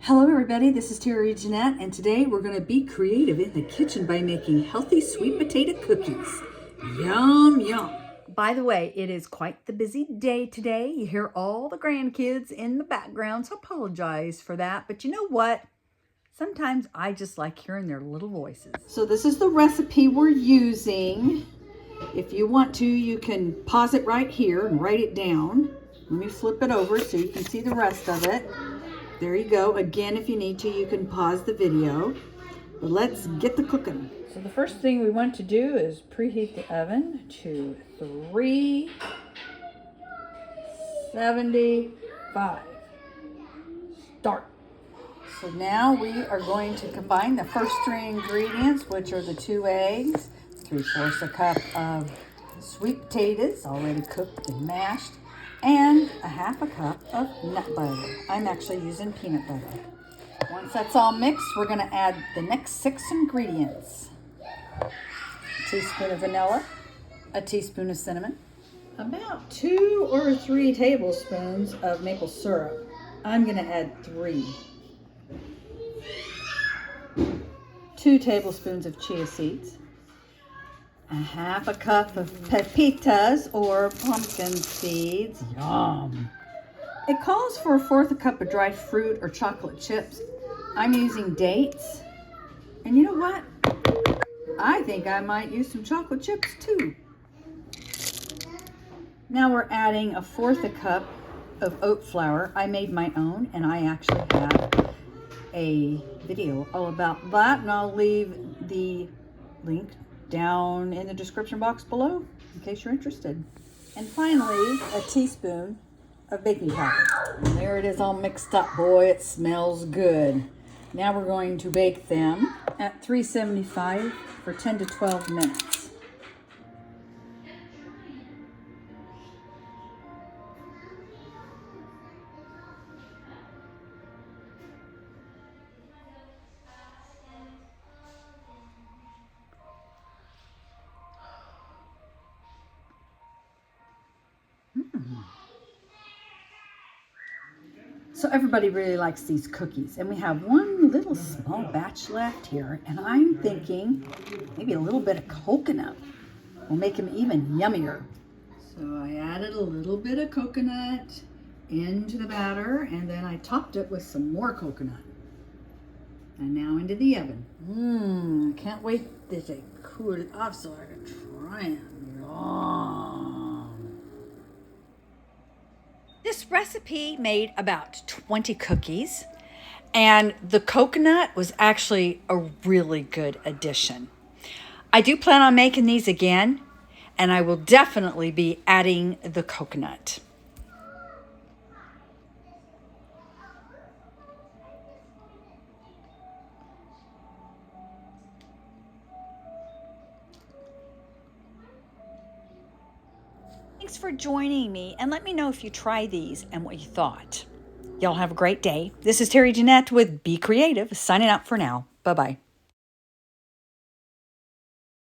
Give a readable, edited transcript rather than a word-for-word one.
Hello everybody, this is Terry Jeanette, and today we're going to be creative in the kitchen by making healthy sweet potato cookies. Yum, yum. By the way, it is quite the busy day today. You hear all the grandkids in the background, so I apologize for that. But you know what? Sometimes I just like hearing their little voices. So this is the recipe we're using. If you want to, you can pause it right here and write it down. Let me flip it over so you can see the rest of it. There you go. Again, if you need to, you can pause the video. But let's get the cooking. So the first thing we want to do is preheat the oven to 375. Start. So now we are going to combine the first three ingredients, which are the 2 eggs, 3/4 a cup of sweet potatoes, already cooked and mashed, and a 1/2 cup of nut butter. I'm actually using peanut butter. Once that's all mixed, we're going to add the next 6 ingredients. A teaspoon of vanilla, a teaspoon of cinnamon, about 2 or 3 tablespoons of maple syrup. I'm going to add 3. 2 tablespoons of chia seeds, a 1/2 cup of pepitas or pumpkin seeds. Yum. It calls for 1/4 cup of dried fruit or chocolate chips. I'm using dates. And you know what? I think I might use some chocolate chips too. Now we're adding a 1/4 cup of oat flour. I made my own, and I actually have a video all about that, and I'll leave the link down in the description box below in case you're interested. And finally, a teaspoon of baking powder. And there it is, all mixed up. Boy, it smells good. Now we're going to bake them at 375 for 10 to 12 minutes. So everybody really likes these cookies, and we have one little small batch left here, and I'm thinking maybe a little bit of coconut will make them even yummier. So I added a little bit of coconut into the batter, and then I topped it with some more coconut. And now into the oven. Can't wait to cool it off so I can try it. This recipe made about 20 cookies, and the coconut was actually a really good addition. I do plan on making these again, and I will definitely be adding the coconut. Thanks for joining me, and let me know if you try these and what you thought. Y'all have a great day. This is Terry Jeanette with Be Creative, signing out for now. Bye-bye.